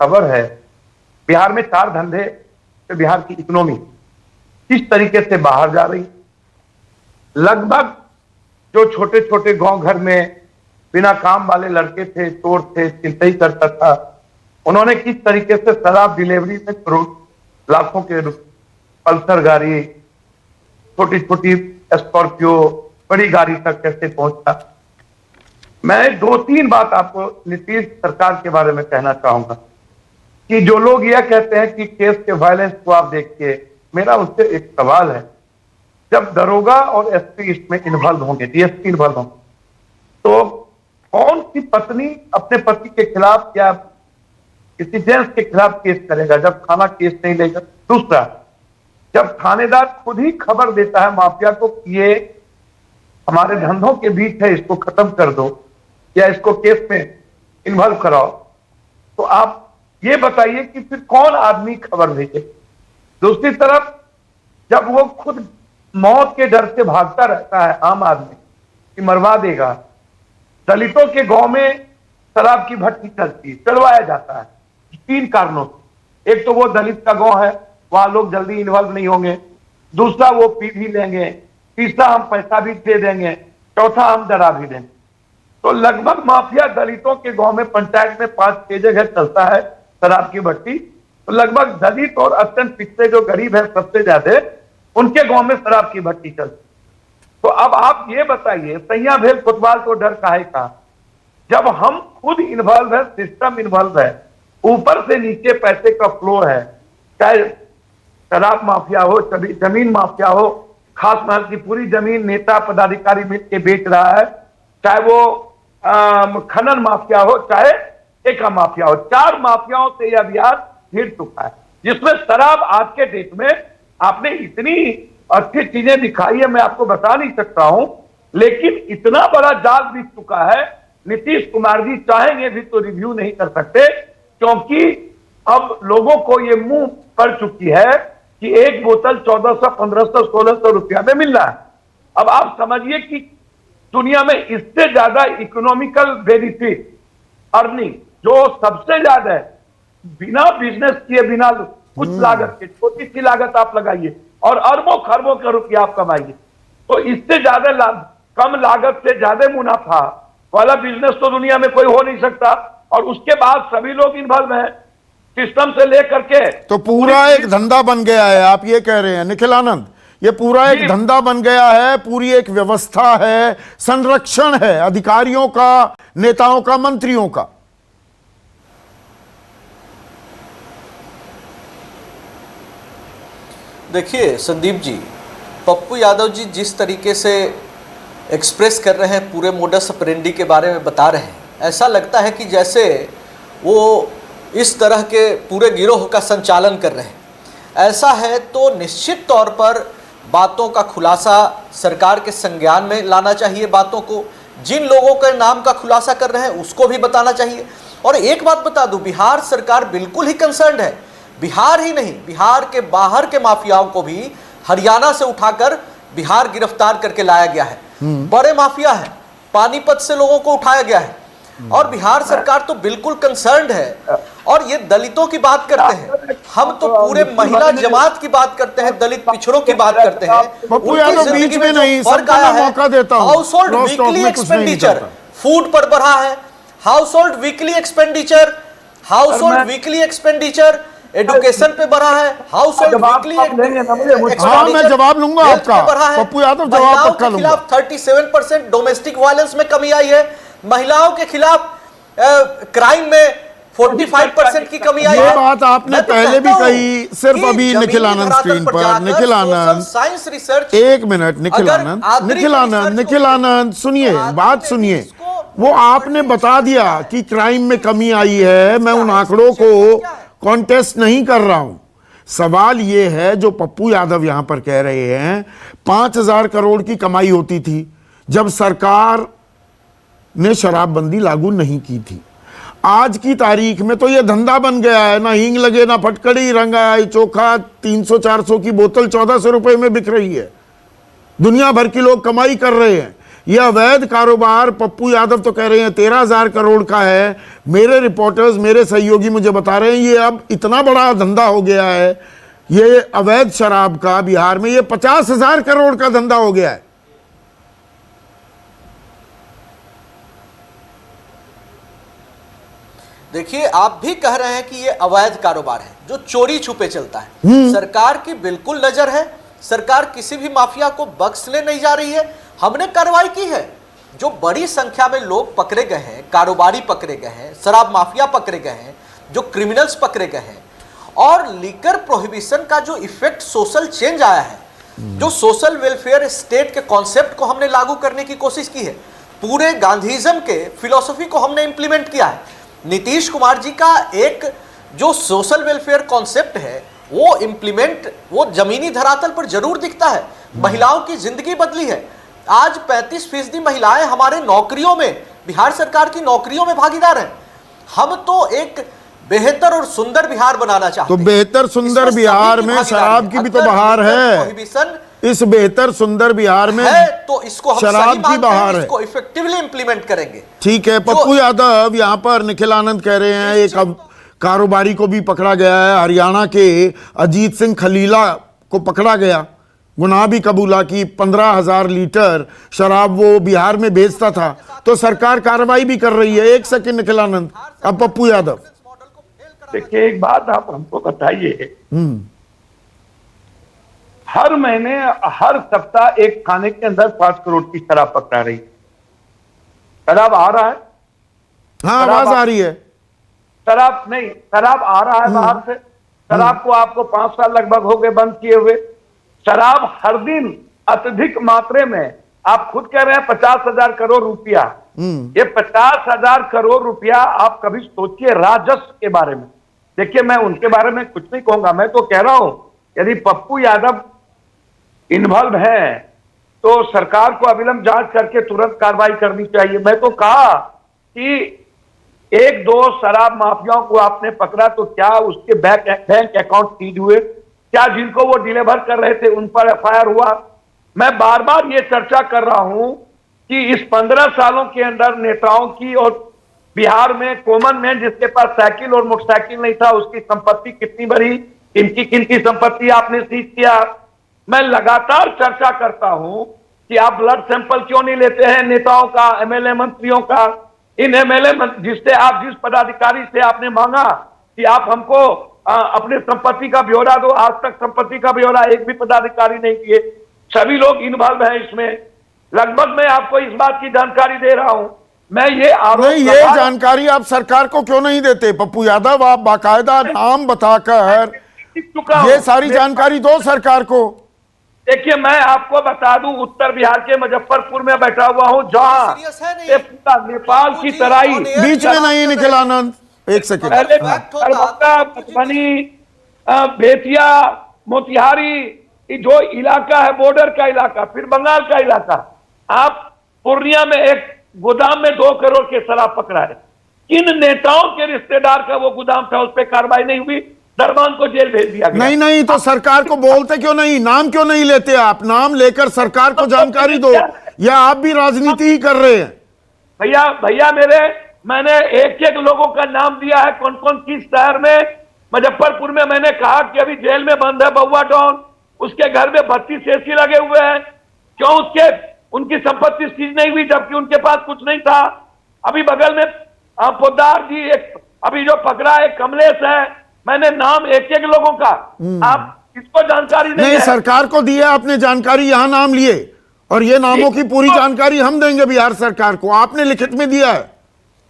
खबर है, बिहार में 4 धंधे से बिहार की इकोनॉमी किस तरीके से बाहर जा रही। लगभग जो छोटे छोटे गांव घर में बिना काम वाले लड़के थे, चोर थे, चिंता करता था, उन्होंने किस तरीके से शराब डिलीवरी में करोड़ लाखों के पल्सर गाड़ी, छोटी छोटी स्कॉर्पियो, बड़ी गाड़ी तक कैसे पहुंचा। मैं 2-3 बात आपको नीतीश सरकार के बारे में कहना चाहूंगा कि जो लोग यह कहते हैं कि केस के वायलेंस को आप देखिए, मेरा उससे एक सवाल है, जब दरोगा और एसपी इसमें इन्वॉल्व होंगे, डीएसपी इन्वॉल्व होंगे, तो कौन सी पत्नी अपने पति के खिलाफ या किसी जेंट्स के खिलाफ केस करेगा जब थाना केस नहीं लेगा। दूसरा, जब थानेदार खुद ही खबर देता है माफिया को कि ये हमारे धंधों के बीच है, इसको खत्म कर दो या इसको केस में इन्वॉल्व कराओ, तो आप ये बताइए कि फिर कौन आदमी खबर भेजे। दूसरी तरफ जब वो खुद मौत के डर से भागता रहता है आम आदमी कि मरवा देगा, दलितों के गांव में शराब की भट्टी चलती, चलवाया जाता है 3 कारणों से। एक तो वो दलित का गांव है, वहां लोग जल्दी इन्वॉल्व नहीं होंगे। दूसरा, वो पी भी लेंगे। तीसरा, हम पैसा भी दे देंगे। चौथा, हम डरा भी देंगे। तो लगभग माफिया दलितों के गांव में पंचायत में 5-6 जगह चलता है शराब की भट्टी। तो लगभग दलित और अत्यंत पिछड़े जो गरीब है सबसे ज्यादा, उनके गांव में शराब की भट्टी चलती। तो अब आप ये बताइए, सैया भेल कोतवाल तो डर काहे का, जब हम खुद इन्वॉल्व है, सिस्टम इन्वॉल्व है, ऊपर से नीचे पैसे का फ्लो है, चाहे शराब माफिया हो, जमीन माफिया हो, खास महल की पूरी जमीन नेता पदाधिकारी मिलकर बेच रहा है, चाहे वो खनन माफिया हो, चाहे ठेका माफिया हो, 4 माफियाओं से यह बिहार घिर चुका है, जिसमें शराब आज के डेट में आपने इतनी अच्छी चीजें दिखाई है, मैं आपको बता नहीं सकता हूं, लेकिन इतना बड़ा जाल बिछ चुका है, नीतीश कुमार जी चाहेंगे भी तो रिव्यू नहीं कर सकते, क्योंकि अब लोगों को ये मुंह पड़ चुकी है कि एक बोतल 1400, 1500, 1600 रुपया में मिल रहा है। अब आप समझिए कि दुनिया में इससे ज्यादा इकोनॉमिकल बेनिफिट अर्निंग जो सबसे ज्यादा है, बिना बिजनेस किए, बिना कुछ लागत के, छोटी सी लागत आप लगाइए और अरबों खरबों का रुपया आप कमाइए, तो इससे ज्यादा कम लागत से ज्यादा मुनाफा वाला बिजनेस तो दुनिया में कोई हो नहीं सकता। और उसके बाद सभी लोग इन्वॉल्व हैं, सिस्टम से लेकर के। तो पूरा एक धंधा बन गया है, आप ये कह रहे हैं निखिल आनंद, ये पूरा एक धंधा बन गया है, पूरी एक व्यवस्था है, संरक्षण है अधिकारियों का, नेताओं का, मंत्रियों का। देखिए संदीप जी, पप्पू यादव जी जिस तरीके से एक्सप्रेस कर रहे हैं, पूरे मोडस ऑपरेंडी के बारे में बता रहे हैं, ऐसा लगता है कि जैसे वो इस तरह के पूरे गिरोह का संचालन कर रहे हैं। ऐसा है तो निश्चित तौर पर बातों का खुलासा सरकार के संज्ञान में लाना चाहिए, बातों को, जिन लोगों के नाम का खुलासा कर रहे हैं उसको भी बताना चाहिए। और एक बात बता दूं, बिहार सरकार बिल्कुल ही कंसर्न्ड है। बिहार ही नहीं, बिहार के बाहर के माफियाओं को भी हरियाणा से उठाकर बिहार गिरफ्तार करके लाया गया है। बड़े माफिया है, पानीपत से लोगों को उठाया गया है, और बिहार सरकार तो बिल्कुल कंसर्न्ड है। और ये दलितों की बात करते हैं, हम तो पूरे महिला जमात की बात करते हैं, दलित पिछड़ों की बात करते हैं। पप्पू यादव बीच में नहीं, सबको मैं मौका देता हूं। House hold weekly expenditure food पर बढ़ा है, house hold weekly expenditure, house hold weekly expenditure education पे बढ़ा है, हाउस होल्ड वीकली। हाँ, मैं जवाब लूंगा आपका, पप्पू यादव जवाब पक्का लूंगा। 37% डोमेस्टिक वायलेंस में कमी आई है, महिलाओं के खिलाफ क्राइम में 45% की कमी आई है। ये बात आपने पहले भी कही, सिर्फ अभी निखिल आनंद स्क्रीन पर। निखिल आनंद, साइंस रिसर्च, एक मिनट। निखिल आनंद, निखिल आनंद सुनिए, बात सुनिए। वो आपने बता दिया कि क्राइम में कमी आई है, मैं उन आंकड़ों को कॉन्टेस्ट नहीं कर रहा हूं। सवाल ये है जो पप्पू यादव यहां पर कह रहे हैं, 5000 करोड़ की कमाई होती थी जब सरकार ने शराबबंदी लागू नहीं की थी। आज की तारीख में तो ये धंधा बन गया है, ना हींग लगे ना फटकड़ी, रंगाई चोखा 300-400 की बोतल 1400 रुपए में बिक रही है। दुनिया भर के लोग कमाई कर रहे हैं। ये अवैध कारोबार पप्पू यादव तो कह रहे हैं 13,000 करोड़ का है, मेरे रिपोर्टर्स, मेरे सहयोगी मुझे बता रहे हैं ये अब इतना बड़ा धंधा हो गया है ये अवैध शराब का बिहार में, ये 50,000 करोड़ का धंधा हो गया है। देखिए, आप भी कह रहे हैं कि ये अवैध कारोबार है जो चोरी छुपे चलता है। सरकार की बिल्कुल नजर है, सरकार किसी भी माफिया को बख्शने नहीं जा रही है। हमने कार्रवाई की है, जो बड़ी संख्या में लोग पकड़े गए हैं, कारोबारी पकड़े गए हैं, शराब माफिया पकड़े गए हैं, जो क्रिमिनल्स पकड़े गए हैं, और लीकर प्रोहिबिशन का जो इफेक्ट सोशल चेंज आया है, जो सोशल वेलफेयर स्टेट के कॉन्सेप्ट को हमने लागू करने की कोशिश की है, पूरे गांधीज्म के फिलॉसफी को हमने इंप्लीमेंट किया है। नीतीश कुमार जी का एक जो सोशल वेलफेयर कॉन्सेप्ट है वो इंप्लीमेंट, वो जमीनी धरातल पर जरूर दिखता है। महिलाओं की जिंदगी बदली है। आज 35% महिलाएं हमारे नौकरियों में, बिहार सरकार की नौकरियों में भागीदार हैं। हम तो एक बेहतर और सुंदर बिहार बनाना चाहते हैं। तो बेहतर सुंदर बिहार में शराब की भी तो बहार है। इस बेहतर सुंदर बिहार में है तो इसको हम शराब की बहार है, इसको इफेक्टिवली इंप्लीमेंट करेंगे। ठीक है। पप्पू यादव यहाँ पर निखिल आनंद कह रहे हैं एक अब कारोबारी को भी पकड़ा गया है, हरियाणा के अजीत सिंह खलीला को पकड़ा गया, गुनाह भी कबूला कि 15,000 लीटर शराब वो बिहार में बेचता था, तो सरकार कार्रवाई भी कर रही है। एक सेकंड निखिल आनंद, अब पप्पू यादव। देखिए, एक बात आप हमको बताइए, हर महीने हर सप्ताह एक खाने के अंदर 5 करोड़ की शराब पकड़ा रही है। शराब आ रहा है, हाँ आवाज आ रही है। शराब नहीं, शराब आ रहा है बाहर से। शराब को आपको 5 साल लगभग हो गए बंद किए हुए। शराब हर दिन अत्यधिक मात्रा में, आप खुद कह रहे हैं 50,000 करोड़ रुपया, ये 50,000 करोड़ रुपया आप कभी सोचिए राजस्व के बारे में। देखिए, मैं उनके बारे में कुछ नहीं कहूंगा, मैं तो कह रहा हूं यदि पप्पू यादव इन्वॉल्व है तो सरकार को अविलंब जांच करके तुरंत कार्रवाई करनी चाहिए। मैं तो कहा कि 1-2 शराब माफियाओं को आपने पकड़ा तो क्या उसके बैंक अकाउंट सीज हुए? क्या जिनको वो डिलीवर कर रहे थे उन पर एफआईआर हुआ? मैं बार बार ये चर्चा कर रहा हूं कि इस 15 सालों के अंदर नेताओं की, और बिहार में कॉमन मैन जिसके पास साइकिल और मोटरसाइकिल नहीं था उसकी संपत्ति कितनी बढ़ी, किनकी संपत्ति आपने सीज किया। मैं लगातार चर्चा करता हूं कि आप ब्लड सैंपल क्यों नहीं लेते हैं नेताओं का, एमएलए मंत्रियों का। इन एमएलए जिससे आप, जिस पदाधिकारी से आपने मांगा कि आप हमको अपने संपत्ति का ब्यौरा दो, आज तक संपत्ति का ब्यौरा एक भी पदाधिकारी नहीं दिए। सभी लोग इन्वॉल्व हैं इसमें। लगभग मैं आपको इस बात की जानकारी दे रहा हूं। मैं ये ये जानकारी आप सरकार को क्यों नहीं देते पप्पू यादव? आप बाकायदा नाम बताकर ये सारी जानकारी दो सरकार को। देखिए, मैं आपको बता दूं, उत्तर बिहार के मुजफ्फरपुर में बैठा हुआ हूं, जहां पूरा नेपाल की तराई, बीच में नहीं निखिल आनंद, एक सेकंड, पहले मधुबनी, बेतिया, मोतिहारी जो इलाका है, बॉर्डर का इलाका, फिर बंगाल का इलाका, आप पूर्णिया में एक गोदाम में 2 करोड़ के शराब पकड़ा है। किन नेताओं के रिश्तेदार का वो गोदाम था, उस पर कार्रवाई नहीं हुई, दरबान को जेल भेज दिया गया। नहीं तो सरकार को बोलते क्यों नहीं? नाम क्यों नहीं लेते आप? नाम लेकर सरकार को जानकारी दो, या आप भी राजनीति ही कर रहे हैं? भैया मैंने एक लोगों का नाम दिया है, कौन कौन किस शहर में। मुजफ्फरपुर में मैंने कहा कि अभी जेल में बंद है बउआ डॉन, उसके घर में 32 एसी लगे हुए हैं, क्यों उनकी संपत्ति सीज नहीं हुई जबकि उनके पास कुछ नहीं था। अभी बगल में पोद्दार जी, एक अभी जो पकड़ा है कमलेश है, मैंने नाम एक लोगों का, आप इसको जानकारी नहीं है? सरकार को दी है आपने जानकारी, यहां नाम लिए, और ये नामों की पूरी जानकारी हम देंगे बिहार सरकार को। आपने लिखित में दिया है?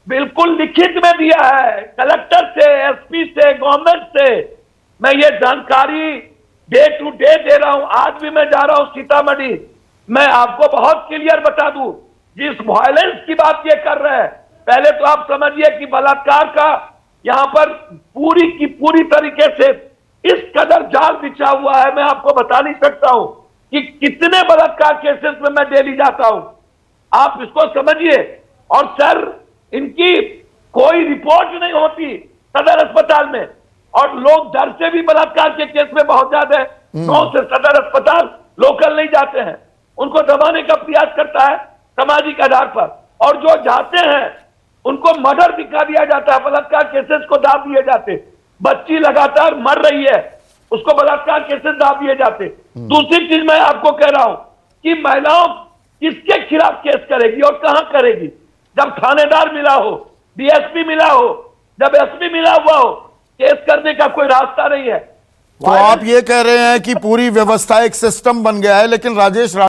बिल्कुल लिखित में दिया है, कलेक्टर से, एसपी से, गवर्नमेंट से। मैं ये जानकारी डे टू डे दे रहा हूं। आज भी मैं जा रहा हूं सीतामढ़ी। मैं आपको बहुत क्लियर बता दूं, जिस वायलेंस की बात ये कर रहे हैं, पहले तो आप समझिए कि बलात्कार का यहां पर पूरी की पूरी तरीके से इस कदर जाल बिछा हुआ है, मैं आपको बता नहीं सकता हूं कि कितने बलात्कार केसेस में मैं डेली जाता हूं। आप इसको समझिए। और सर, इनकी कोई रिपोर्ट नहीं होती सदर अस्पताल में, और लोग डर से भी बलात्कार के केस में बहुत ज्यादा है, गांव से सदर अस्पताल लोकल नहीं जाते हैं, उनको दबाने का प्रयास करता है। सामाजिक आधार पर, और जो जाते हैं उनको मर्डर दिखा दिया जाता है, बलात्कार केसेस को दाब दिए जाते। बच्ची लगातार मर रही है, उसको बलात्कार केसेस दाब दिए जाते। दूसरी चीज मैं आपको कह रहा हूं कि महिलाओं किसके खिलाफ केस करेगी और कहां करेगी? जब थानेदार मिला हो, डीएसपी मिला हो, जब एसपी मिला हुआ हो, केस करने का कोई रास्ता नहीं है। तो आप ये कह रहे हैं कि पूरी व्यवस्था एक सिस्टम बन गया है, लेकिन राजेश